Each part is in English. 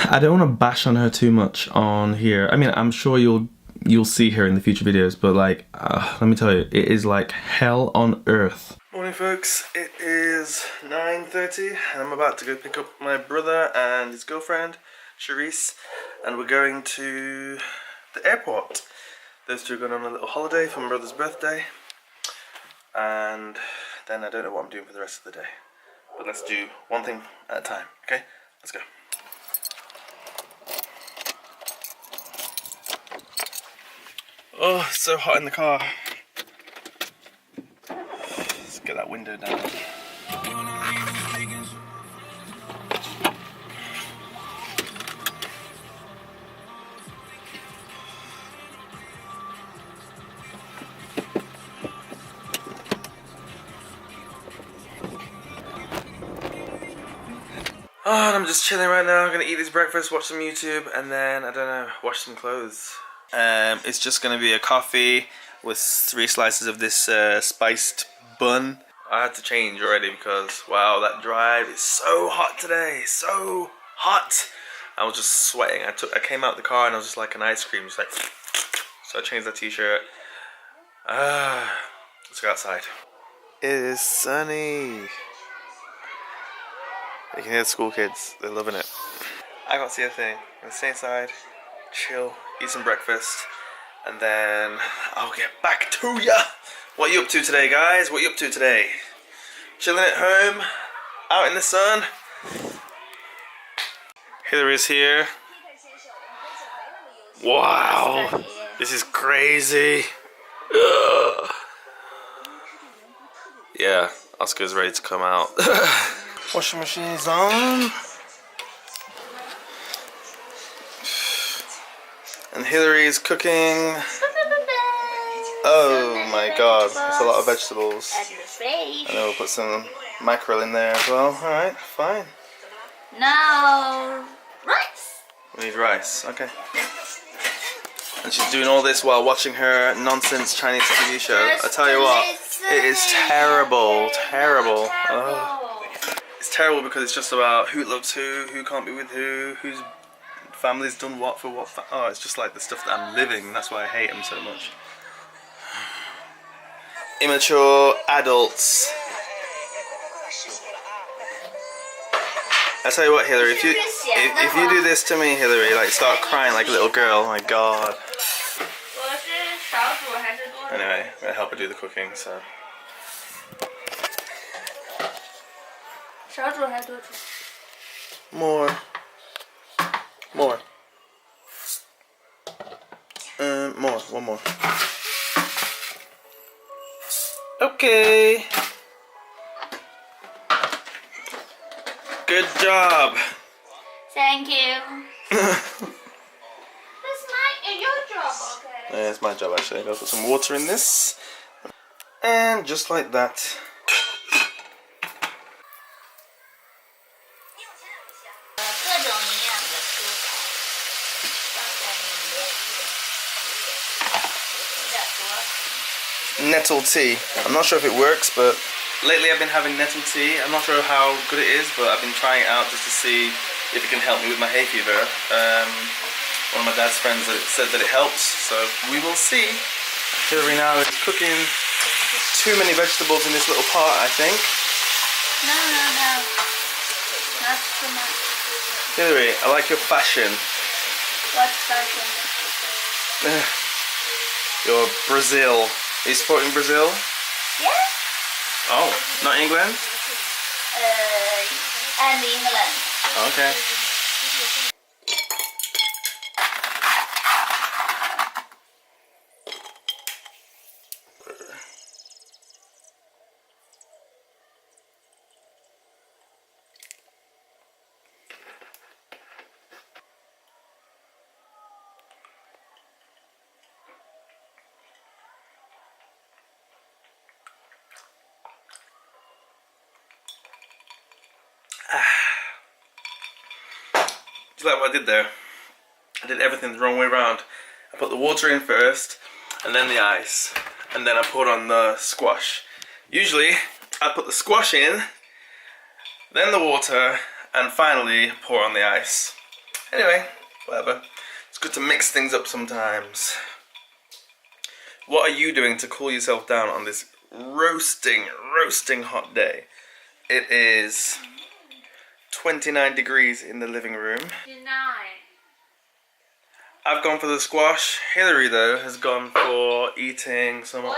I don't want to bash on her too much on here. I mean, I'm sure you'll see her in the future videos, but like, let me tell you, it is like hell on earth. Morning folks, it is 9:30 and I'm about to go pick up my brother and his girlfriend, Charisse, and we're going to the airport. Those two are going on a little holiday for my brother's birthday, and then I don't know what I'm doing for the rest of the day. But let's do one thing at a time, okay? Let's go. Oh, it's so hot in the car. Let's get that window down. Oh, and I'm just chilling right now. I'm gonna eat this breakfast, watch some YouTube, and then, I don't know, wash some clothes. It's just gonna be a coffee with 3 slices of this spiced bun. I had to change already because, wow, that drive is so hot today, so hot. I was just sweating. I came out the car and I was just like an ice cream, just like, so I changed that t-shirt. Let's go outside. It is sunny. You can hear the school kids, they're loving it. I can't see a thing. I'm gonna stay inside, chill, eat some breakfast, and then I'll get back to ya. What are you up to today, guys? What are you up to today? Chilling at home, out in the sun. Hillary's here. Wow, this is crazy. Ugh. Yeah, Oscar's ready to come out. Washing machine is on. And Hillary is cooking. Oh my god, that's a lot of vegetables. And then we'll put some mackerel in there as well. Alright, fine. Now, rice. We need rice, okay. And she's doing all this while watching her nonsense Chinese TV show. I tell you what, it is terrible, terrible. Oh. It's terrible because it's just about who loves who can't be with whose family's done what for what. Oh, it's just like the stuff that I'm living. That's why I hate them so much. Immature adults. I tell you what, Hillary, if you do this to me, Hillary, like start crying like a little girl, oh my god. Anyway, I'm gonna help her do the cooking, so. More. More. More. One more. Okay. Good job. Thank you. That's your job, okay? Yeah, it's my job actually. I'll put some water in this. And just like that. Nettle tea. I'm not sure if it works, but lately I've been having nettle tea. I'm not sure how good it is, but I've been trying it out just to see if it can help me with my hay fever. One of my dad's friends said that it helps, so we will see. Hillary now is cooking too many vegetables in this little pot, I think. No. Not too much. Hillary, I like your fashion. What fashion? Your Brazil. Are you supporting Brazil? Yes. Oh, not England? And England. Okay. Do you like what I did there? I did everything the wrong way around. I put the water in first, and then the ice, and then I poured on the squash. Usually, I put the squash in, then the water, and finally pour on the ice. Anyway, whatever. It's good to mix things up sometimes. What are you doing to cool yourself down on this roasting hot day? It is 29 degrees in the living room. 29. I've gone for the squash. Hillary, though, has gone for eating some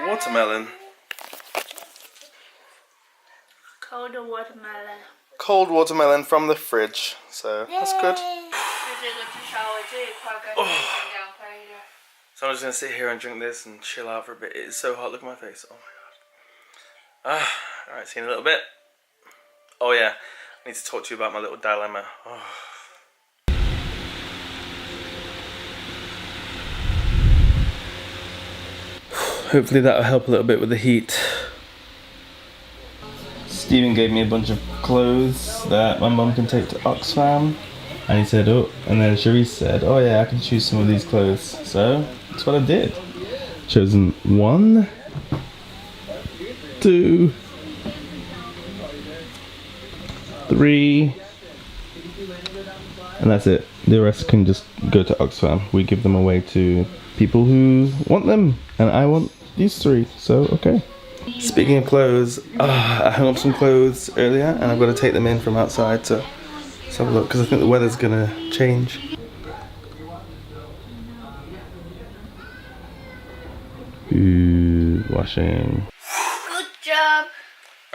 watermelon. Cold watermelon. Cold watermelon from the fridge, so that's good. So I'm just gonna sit here and drink this and chill out for a bit. It's so hot, look at my face. Oh my god. Alright, see you in a little bit. Oh yeah, I need to talk to you about my little dilemma. Oh. Hopefully that'll help a little bit with the heat. Stephen gave me a bunch of clothes that my mum can take to Oxfam. And he said, oh, and then Cherise said, oh yeah, I can choose some of these clothes. So, that's what I did. Chosen 1, 2, 3, and that's it. The rest can just go to Oxfam. We give them away to people who want them, and I want these 3, so okay. Speaking of clothes, I hung up some clothes earlier and I've got to take them in from outside to have a look because I think the weather's gonna change. Ooh, washing. Good job.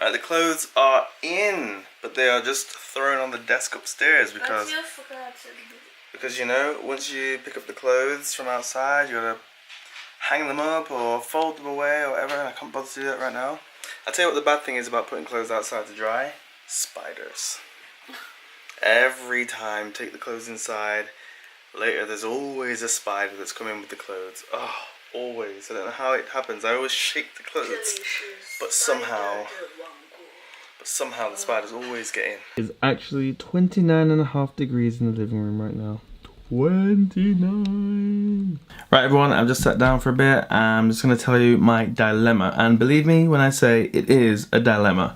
Right, the clothes are in, but they are just thrown on the desk upstairs because you know, once you pick up the clothes from outside, you gotta hang them up or fold them away or whatever, and I can't bother to do that right now. I'll tell you what the bad thing is about putting clothes outside to dry. Spiders. Every time, take the clothes inside, later there's always a spider that's coming with the clothes. Oh, always. I don't know how it happens. I always shake the clothes, but somehow the spiders always get in. It's actually 29.5 degrees in the living room right now. 29. Right everyone, I've just sat down for a bit. I'm just going to tell you my dilemma, and believe me when I say it is a dilemma.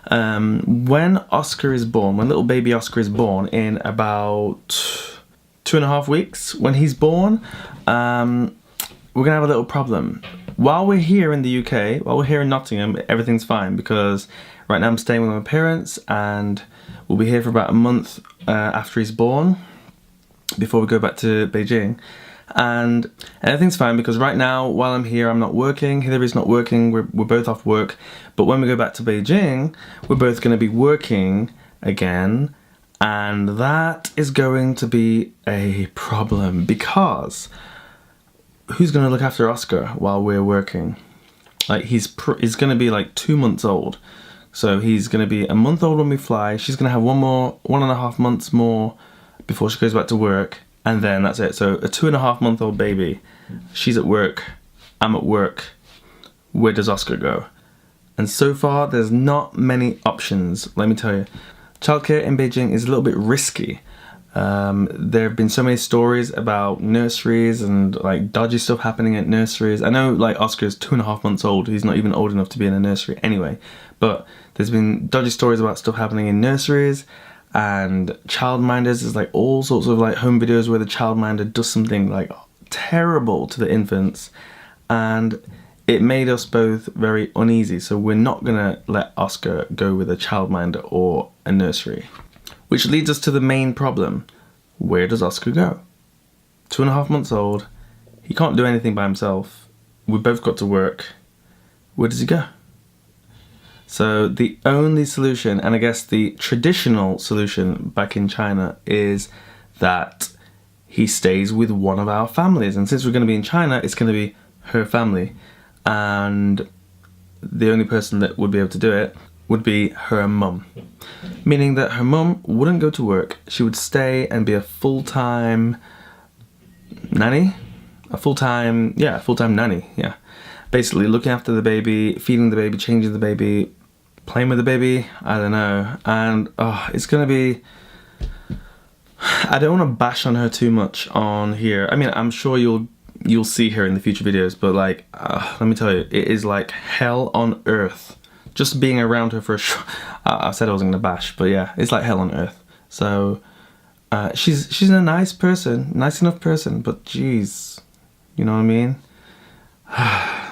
When Oscar is born, when little baby Oscar is born in about 2.5 weeks, when he's born, we're gonna have a little problem. While we're here in the UK, while we're here in Nottingham, everything's fine because right now I'm staying with my parents and we'll be here for about a month after he's born, before we go back to Beijing. And everything's fine because right now, while I'm here, I'm not working, Hillary's not working, we're both off work. But when we go back to Beijing, we're both going to be working again, and that is going to be a problem because who's going to look after Oscar while we're working? Like, he's going to be like 2 months old. So he's going to be a month old when we fly. She's going to have 1.5 months more before she goes back to work. And then that's it. So a 2.5-month-old baby, she's at work, I'm at work. Where does Oscar go? And so far, there's not many options, let me tell you. Childcare in Beijing is a little bit risky. There have been so many stories about nurseries and like dodgy stuff happening at nurseries. I know like Oscar's 2.5 months old. He's not even old enough to be in a nursery anyway. But there's been dodgy stories about stuff happening in nurseries. And childminders, there's like all sorts of like home videos where the childminder does something like terrible to the infants, and it made us both very uneasy. So we're not gonna let Oscar go with a childminder or a nursery, which leads us to the main problem. Where does Oscar go? 2.5 months old, he can't do anything by himself, we both got to work. Where does he go? So the only solution, and I guess the traditional solution back in China, is that he stays with one of our families. And since we're going to be in China, it's going to be her family. And the only person that would be able to do it would be her mum. Meaning that her mum wouldn't go to work. She would stay and be a full-time nanny? A full-time nanny, yeah. Basically looking after the baby, feeding the baby, changing the baby, playing with the baby, I don't know. And it's gonna be, I don't want to bash on her too much on here. I mean, I'm sure you'll see her in the future videos, but like, let me tell you, it is like hell on earth. Just being around her for a I said I wasn't gonna bash, but yeah, it's like hell on earth. So She's a nice person, nice enough person, but jeez, you know what I mean?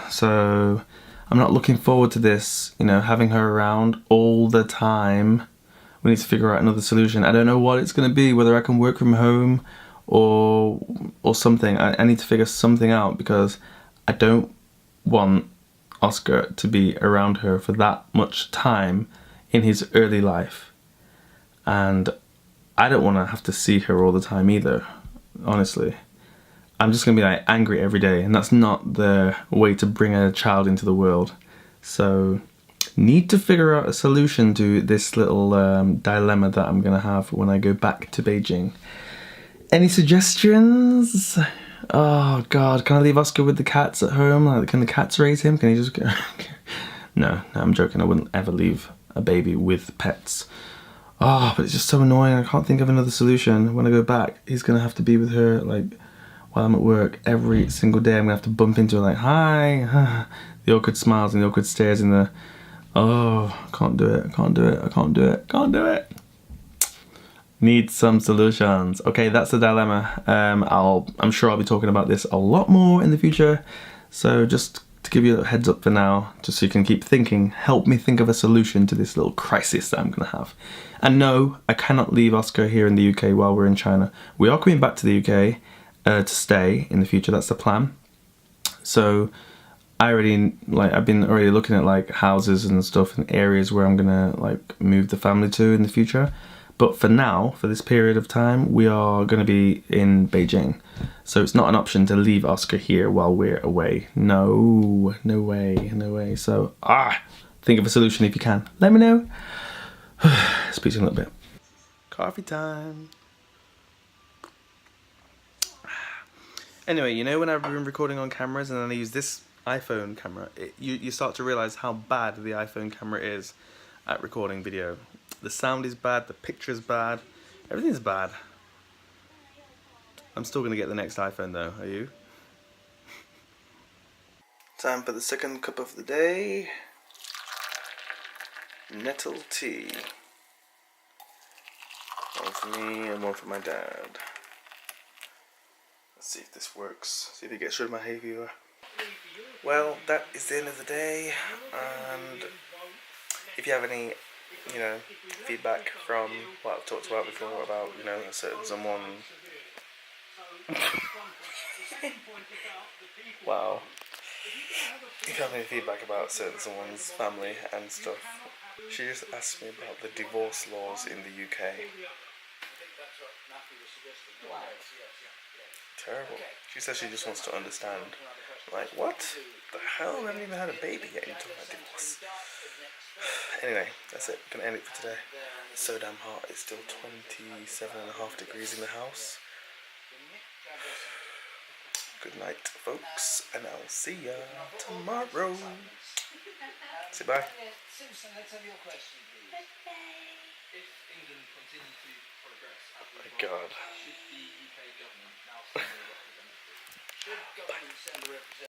So I'm not looking forward to this, you know, having her around all the time. We need to figure out another solution. I don't know what it's going to be, whether I can work from home or something. I need to figure something out because I don't want Oscar to be around her for that much time in his early life. And I don't want to have to see her all the time either, honestly. I'm just going to be like angry every day, and that's not the way to bring a child into the world. So need to figure out a solution to this little dilemma that I'm going to have when I go back to Beijing. Any suggestions? Oh god, can I leave Oscar with the cats at home? Like, can the cats raise him? Can he just go? No, I'm joking. I wouldn't ever leave a baby with pets. Oh, but it's just so annoying. I can't think of another solution. When I go back, he's going to have to be with her, like, while I'm at work every single day. I'm going to have to bump into her like, hi. The awkward smiles and the awkward stares in the... Oh, can't do it. Need some solutions. Okay, that's the dilemma. I'm sure I'll be talking about this a lot more in the future. So just to give you a heads up for now, just so you can keep thinking, help me think of a solution to this little crisis that I'm going to have. And no, I cannot leave Oscar here in the UK while we're in China. We are coming back to the UK to stay in the future. That's the plan. So I've been already looking at like houses and stuff and areas where I'm gonna like move the family to in the future. But for now, for this period of time, we are gonna be in Beijing. So it's not an option to leave Oscar here while we're away. No way. So think of a solution if you can. Let me know. Speak to you in a little bit. Coffee time. Anyway, you know when I've been recording on cameras and then I use this iPhone camera, you start to realise how bad the iPhone camera is at recording video. The sound is bad, the picture is bad, everything's bad. I'm still going to get the next iPhone though, are you? Time for the second cup of the day. Nettle tea. One for me and one for my dad. Let's see if this works. See if it gets rid of my hay fever. Well, that is the end of the day, and if you have any, feedback from what I've talked about before about, a certain someone. Wow. If you have any feedback about certain someone's family and stuff, she just asked me about the divorce laws in the UK. Terrible. She says she just wants to understand. Like, what the hell? We haven't even had a baby yet. You're talking about divorce. Anyway, that's it. I'm gonna end it for today. It's so damn hot. It's still 27.5 degrees in the house. Good night, folks, and I'll see ya tomorrow. Say bye. Oh my God.